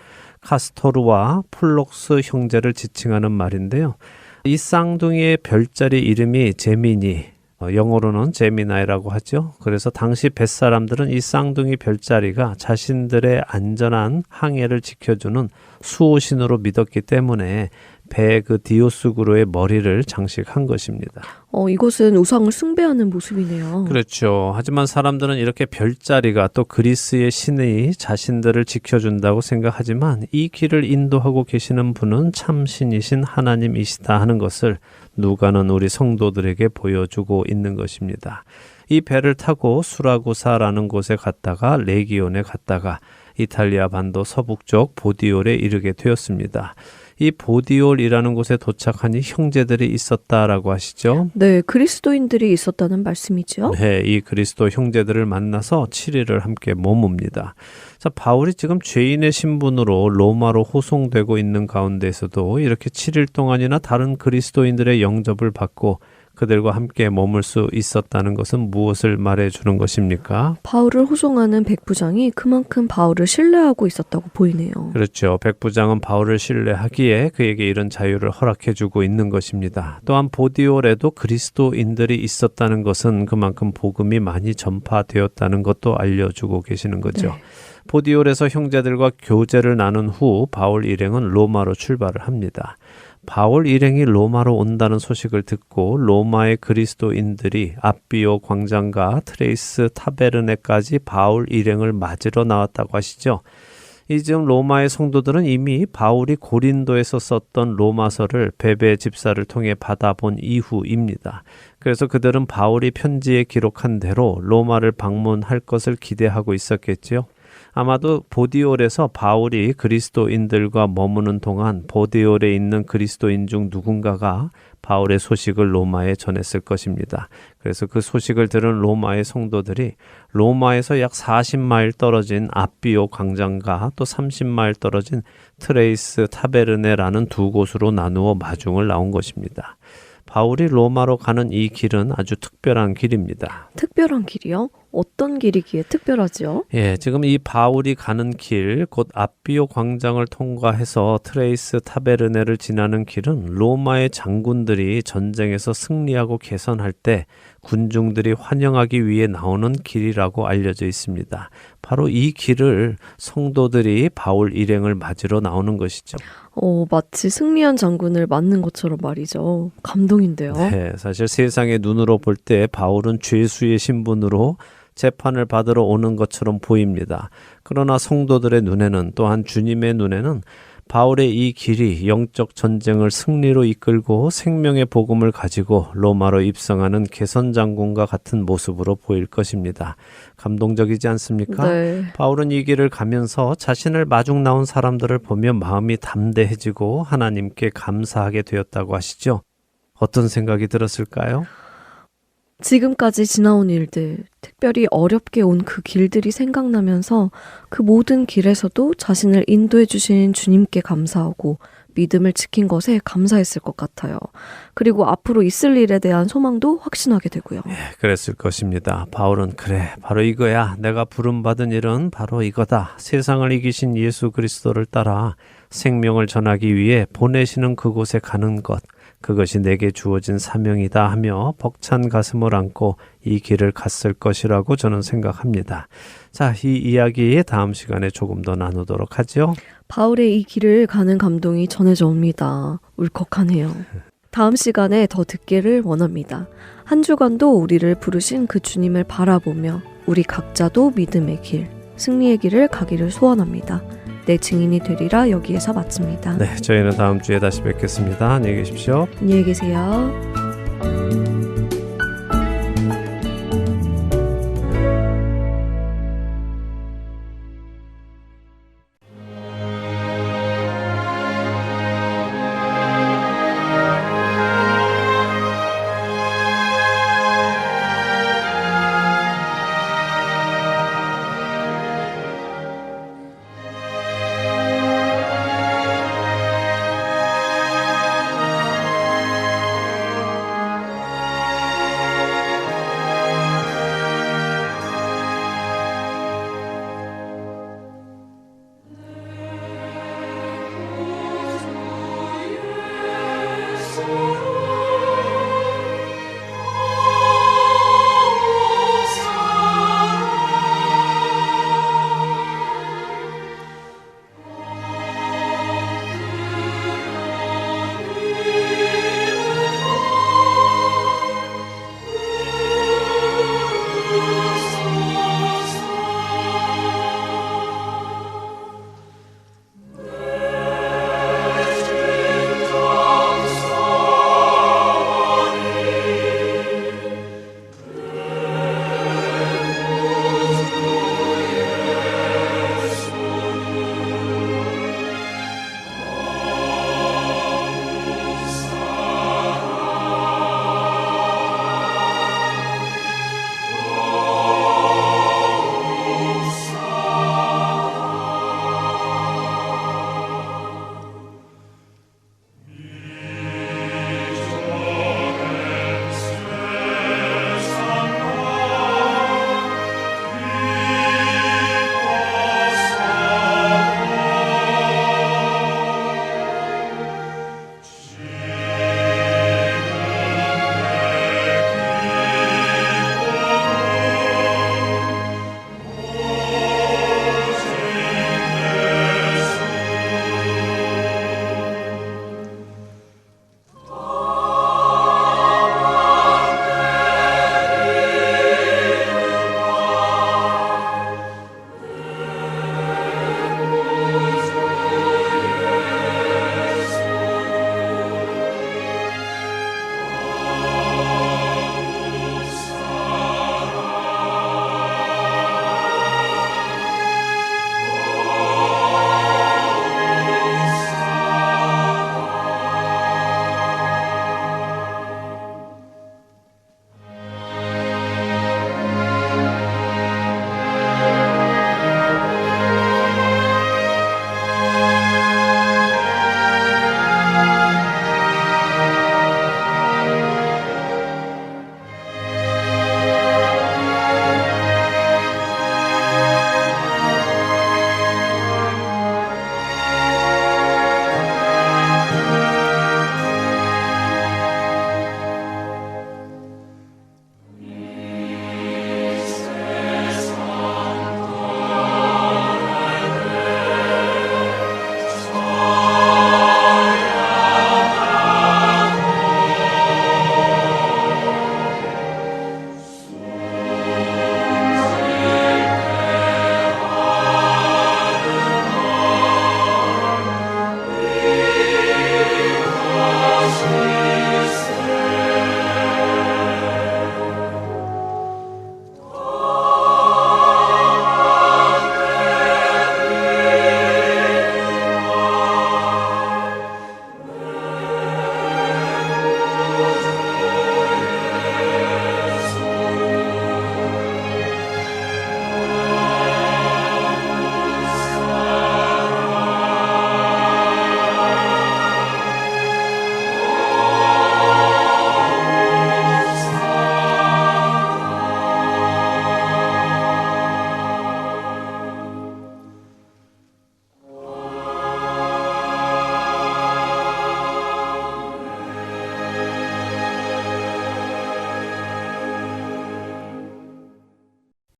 [SPEAKER 1] 카스토르와 플록스 형제를 지칭하는 말인데요. 이 쌍둥이의 별자리 이름이 제미니, 영어로는 제미나이라고 하죠. 그래서 당시 뱃사람들은 이 쌍둥이 별자리가 자신들의 안전한 항해를 지켜주는 수호신으로 믿었기 때문에 배의 그 디오스구로의 머리를 장식한 것입니다.
[SPEAKER 6] 이것은 우상을 숭배하는 모습이네요.
[SPEAKER 1] 그렇죠. 하지만 사람들은 이렇게 별자리가 또 그리스의 신이 자신들을 지켜준다고 생각하지만 이 길을 인도하고 계시는 분은 참 신이신 하나님이시다 하는 것을 누가는 우리 성도들에게 보여주고 있는 것입니다. 이 배를 타고 수라구사라는 곳에 갔다가 레기온에 갔다가 이탈리아 반도 서북쪽 보디올에 이르게 되었습니다. 이 보디올이라는 곳에 도착하니 형제들이 있었다라고 하시죠.
[SPEAKER 6] 네, 그리스도인들이 있었다는 말씀이죠.
[SPEAKER 1] 네, 이 그리스도 형제들을 만나서 7일을 함께 머뭅니다. 자, 바울이 지금 죄인의 신분으로 로마로 호송되고 있는 가운데서도 이렇게 7일 동안이나 다른 그리스도인들의 영접을 받고 그들과 함께 머물 수 있었다는 것은 무엇을 말해주는 것입니까?
[SPEAKER 6] 바울을 호송하는 백부장이 그만큼 바울을 신뢰하고 있었다고 보이네요.
[SPEAKER 1] 그렇죠. 백부장은 바울을 신뢰하기에 그에게 이런 자유를 허락해주고 있는 것입니다. 또한 보디올에도 그리스도인들이 있었다는 것은 그만큼 복음이 많이 전파되었다는 것도 알려주고 계시는 거죠.
[SPEAKER 6] 네.
[SPEAKER 1] 보디올에서 형제들과 교제를 나눈 후 바울 일행은 로마로 출발을 합니다. 바울 일행이 로마로 온다는 소식을 듣고 로마의 그리스도인들이 아비오 광장과 트레이스 타베르네까지 바울 일행을 맞으러 나왔다고 하시죠. 이즈음 로마의 성도들은 이미 바울이 고린도에서 썼던 로마서를 베베 집사를 통해 받아본 이후입니다. 그래서 그들은 바울이 편지에 기록한 대로 로마를 방문할 것을 기대하고 있었겠지요. 아마도 보디올에서 바울이 그리스도인들과 머무는 동안 보디올에 있는 그리스도인 중 누군가가 바울의 소식을 로마에 전했을 것입니다. 그래서 그 소식을 들은 로마의 성도들이 로마에서 약 40마일 떨어진 아비오 광장과 또 30마일 떨어진 트레이스 타베르네라는 두 곳으로 나누어 마중을 나온 것입니다. 바울이 로마로 가는 이 길은 아주 특별한 길입니다.
[SPEAKER 6] 특별한 길이요? 어떤 길이기에 특별하지요?
[SPEAKER 1] 예, 지금 이 바울이 가는 길, 곧 아비오 광장을 통과해서 트레이스 타베르네를 지나는 길은 로마의 장군들이 전쟁에서 승리하고 개선할 때 군중들이 환영하기 위해 나오는 길이라고 알려져 있습니다. 바로 이 길을 성도들이 바울 일행을 맞으러 나오는 것이죠.
[SPEAKER 6] 마치 승리한 장군을 맞는 것처럼 말이죠. 감동인데요.
[SPEAKER 1] 네, 사실 세상의 눈으로 볼 때 바울은 죄수의 신분으로 재판을 받으러 오는 것처럼 보입니다. 그러나 성도들의 눈에는 또한 주님의 눈에는 바울의 이 길이 영적 전쟁을 승리로 이끌고 생명의 복음을 가지고 로마로 입성하는 개선 장군과 같은 모습으로 보일 것입니다. 감동적이지 않습니까?
[SPEAKER 6] 네.
[SPEAKER 1] 바울은 이 길을 가면서 자신을 마중 나온 사람들을 보며 마음이 담대해지고 하나님께 감사하게 되었다고 하시죠. 어떤 생각이 들었을까요?
[SPEAKER 6] 지금까지 지나온 일들, 특별히 어렵게 온 그 길들이 생각나면서 그 모든 길에서도 자신을 인도해 주신 주님께 감사하고 믿음을 지킨 것에 감사했을 것 같아요. 그리고 앞으로 있을 일에 대한 소망도 확신하게 되고요.
[SPEAKER 1] 그랬을 것입니다. 바울은 그래, 바로 이거야. 내가 부름받은 일은 바로 이거다. 세상을 이기신 예수 그리스도를 따라 생명을 전하기 위해 보내시는 그곳에 가는 것. 그것이 내게 주어진 사명이다 하며 벅찬 가슴을 안고 이 길을 갔을 것이라고 저는 생각합니다. 자, 이 이야기 다음 시간에 조금 더 나누도록 하죠.
[SPEAKER 6] 바울의 이 길을 가는 감동이 전해져 옵니다. 울컥하네요. 다음 시간에 더 듣기를 원합니다. 한 주간도 우리를 부르신 그 주님을 바라보며 우리 각자도 믿음의 길, 승리의 길을 가기를 소원합니다. 내 증인이 되리라 여기에서 마칩니다.
[SPEAKER 1] 네, 저희는 다음 주에 다시 뵙겠습니다. 안녕히 계십시오.
[SPEAKER 6] 안녕히 계세요.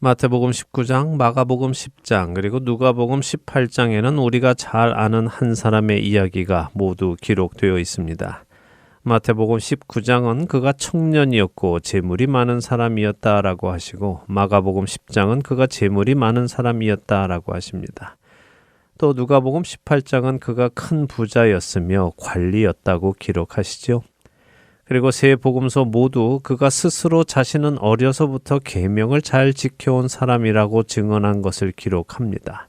[SPEAKER 1] 마태복음 19장, 마가복음 10장, 그리고 누가복음 18장에는 우리가 잘 아는 한 사람의 이야기가 모두 기록되어 있습니다. 마태복음 19장은 그가 청년이었고 재물이 많은 사람이었다라고 하시고, 마가복음 10장은 그가 재물이 많은 사람이었다라고 하십니다. 또 누가복음 18장은 그가 큰 부자였으며 관리였다고 기록하시죠. 그리고 세 복음서 모두 그가 스스로 자신은 어려서부터 계명을 잘 지켜온 사람이라고 증언한 것을 기록합니다.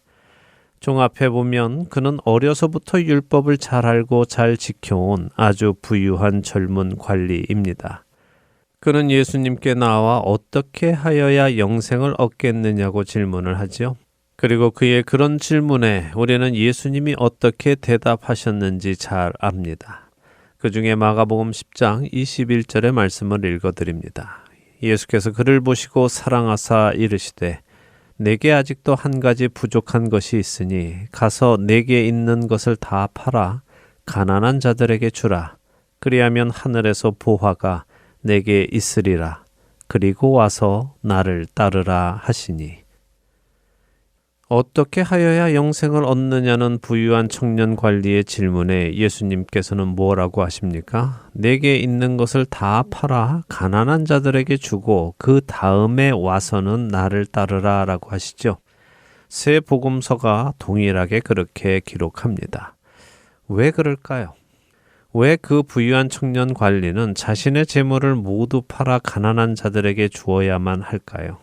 [SPEAKER 1] 종합해 보면 그는 어려서부터 율법을 잘 알고 잘 지켜온 아주 부유한 젊은 관리입니다. 그는 예수님께 나와 어떻게 하여야 영생을 얻겠느냐고 질문을 하지요. 그리고 그의 그런 질문에 우리는 예수님이 어떻게 대답하셨는지 잘 압니다. 그 중에 마가복음 10장 21절의 말씀을 읽어드립니다. 예수께서 그를 보시고 사랑하사 이르시되 내게 아직도 한 가지 부족한 것이 있으니 가서 내게 있는 것을 다 팔아 가난한 자들에게 주라. 그리하면 하늘에서 보화가 내게 있으리라. 그리고 와서 나를 따르라 하시니. 어떻게 하여야 영생을 얻느냐는 부유한 청년 관리의 질문에 예수님께서는 뭐라고 하십니까? 내게 있는 것을 다 팔아 가난한 자들에게 주고 그 다음에 와서는 나를 따르라 라고 하시죠. 세 복음서가 동일하게 그렇게 기록합니다. 왜 그럴까요? 왜 그 부유한 청년 관리는 자신의 재물을 모두 팔아 가난한 자들에게 주어야만 할까요?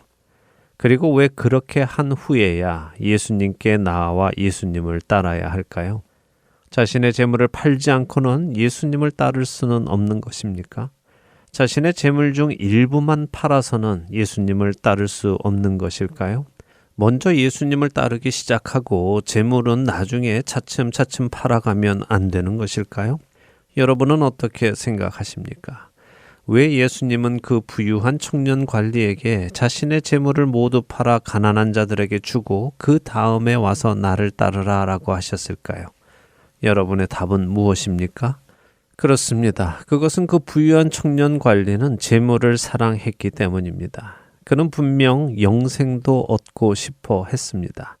[SPEAKER 1] 그리고 왜 그렇게 한 후에야 예수님께 나아와 예수님을 따라야 할까요? 자신의 재물을 팔지 않고는 예수님을 따를 수는 없는 것입니까? 자신의 재물 중 일부만 팔아서는 예수님을 따를 수 없는 것일까요? 먼저 예수님을 따르기 시작하고 재물은 나중에 차츰차츰 팔아가면 안 되는 것일까요? 여러분은 어떻게 생각하십니까? 왜 예수님은 그 부유한 청년 관리에게 자신의 재물을 모두 팔아 가난한 자들에게 주고 그 다음에 와서 나를 따르라 라고 하셨을까요? 여러분의 답은 무엇입니까? 그렇습니다. 그것은 그 부유한 청년 관리는 재물을 사랑했기 때문입니다. 그는 분명 영생도 얻고 싶어 했습니다.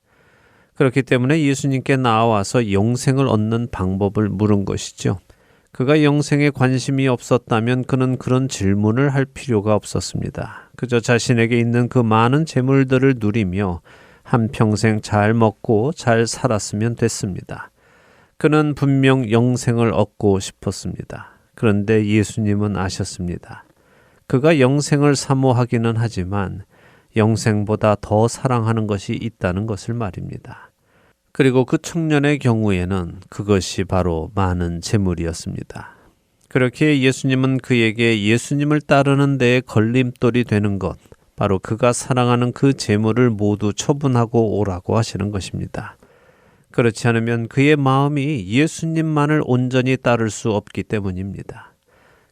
[SPEAKER 1] 그렇기 때문에 예수님께 나와서 영생을 얻는 방법을 물은 것이죠. 그가 영생에 관심이 없었다면 그는 그런 질문을 할 필요가 없었습니다. 그저 자신에게 있는 그 많은 재물들을 누리며 한평생 잘 먹고 잘 살았으면 됐습니다. 그는 분명 영생을 얻고 싶었습니다. 그런데 예수님은 아셨습니다. 그가 영생을 사모하기는 하지만 영생보다 더 사랑하는 것이 있다는 것을 말입니다. 그리고 그 청년의 경우에는 그것이 바로 많은 재물이었습니다. 그렇게 예수님은 그에게 예수님을 따르는 데에 걸림돌이 되는 것, 바로 그가 사랑하는 그 재물을 모두 처분하고 오라고 하시는 것입니다. 그렇지 않으면 그의 마음이 예수님만을 온전히 따를 수 없기 때문입니다.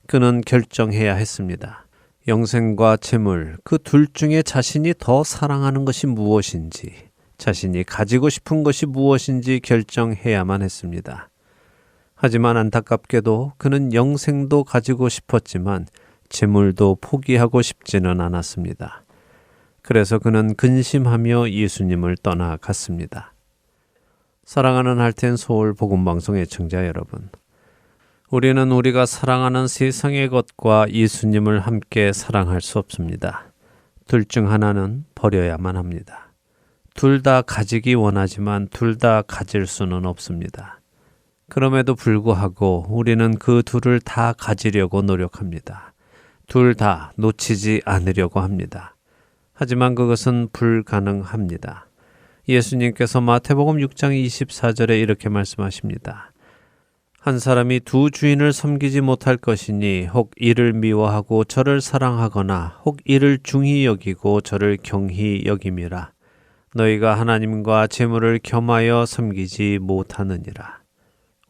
[SPEAKER 1] 그는 결정해야 했습니다. 영생과 재물, 그 둘 중에 자신이 더 사랑하는 것이 무엇인지, 자신이 가지고 싶은 것이 무엇인지 결정해야만 했습니다. 하지만 안타깝게도 그는 영생도 가지고 싶었지만 재물도 포기하고 싶지는 않았습니다. 그래서 그는 근심하며 예수님을 떠나갔습니다. 사랑하는 할텐 서울 복음방송 애청자 여러분, 우리는 우리가 사랑하는 세상의 것과 예수님을 함께 사랑할 수 없습니다. 둘 중 하나는 버려야만 합니다. 둘 다 가지기 원하지만 둘 다 가질 수는 없습니다. 그럼에도 불구하고 우리는 그 둘을 다 가지려고 노력합니다. 둘 다 놓치지 않으려고 합니다. 하지만 그것은 불가능합니다. 예수님께서 마태복음 6장 24절에 이렇게 말씀하십니다. 한 사람이 두 주인을 섬기지 못할 것이니 혹 이를 미워하고 저를 사랑하거나 혹 이를 중히 여기고 저를 경히 여김이라. 너희가 하나님과 재물을 겸하여 섬기지 못하느니라.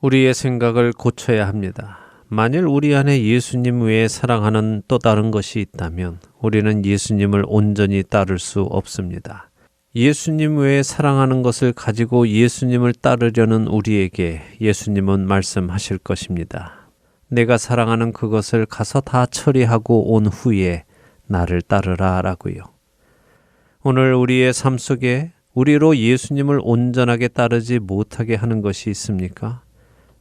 [SPEAKER 1] 우리의 생각을 고쳐야 합니다. 만일 우리 안에 예수님 외에 사랑하는 또 다른 것이 있다면 우리는 예수님을 온전히 따를 수 없습니다. 예수님 외에 사랑하는 것을 가지고 예수님을 따르려는 우리에게 예수님은 말씀하실 것입니다. 내가 사랑하는 그것을 가서 다 처리하고 온 후에 나를 따르라 라고요. 오늘 우리의 삶 속에 우리로 예수님을 온전하게 따르지 못하게 하는 것이 있습니까?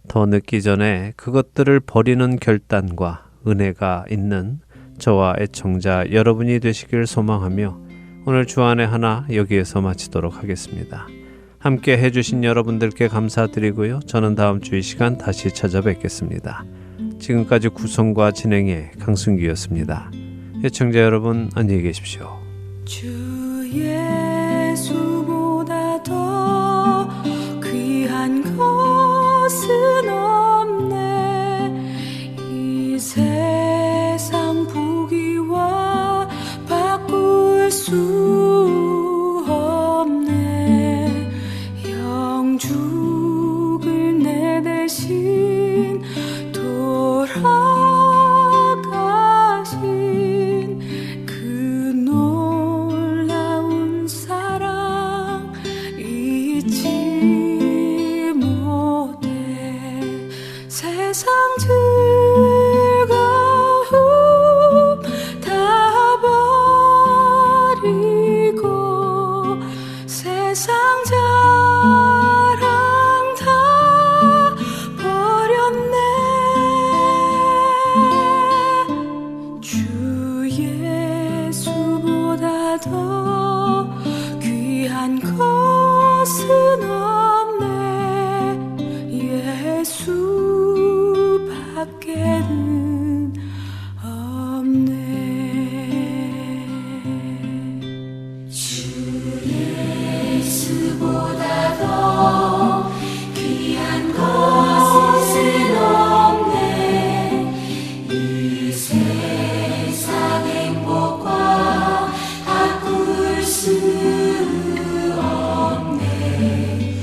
[SPEAKER 1] 더 늦기 전에 그것들을 버리는 결단과 은혜가 있는 저와 애청자 여러분이 되시길 소망하며 오늘 주안의 하나 여기에서 마치도록 하겠습니다. 함께 해주신 여러분들께 감사드리고요. 저는 다음 주 이 시간 다시 찾아뵙겠습니다. 지금까지 구성과 진행의 강승규였습니다. 애청자 여러분 안녕히 계십시오.
[SPEAKER 3] 주 예수보다 더 귀한 것은 없네. 이 세상 부귀와 바꿀 수 없네. 영죽을 내 대신 돌아가신 그 놀라운 사랑 잊지 못해. 세상 즐거움 다 버리고 세상 자랑 다 버렸네. 주 예수보다 더 귀한 것은 없네. 예수밖에는 없네. 주 예수보다 더 귀한 것은 없네. 이 세상 행복과 바꿀 수 없네.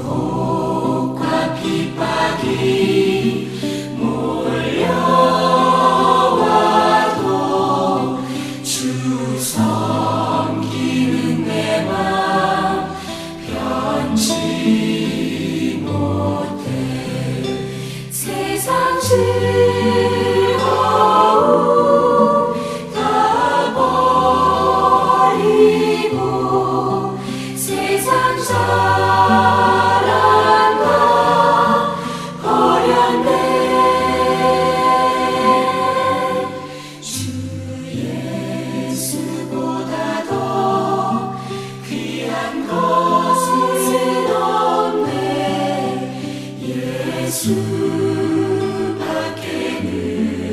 [SPEAKER 3] 유혹과 핍박이 몰려와도 주 섬기는 내 맘 변치 못해. 세상 즐거움 다 버리고 세상 사랑 다 버렸네. 주 예수보다 더 귀한 것은 없네. 예수밖에는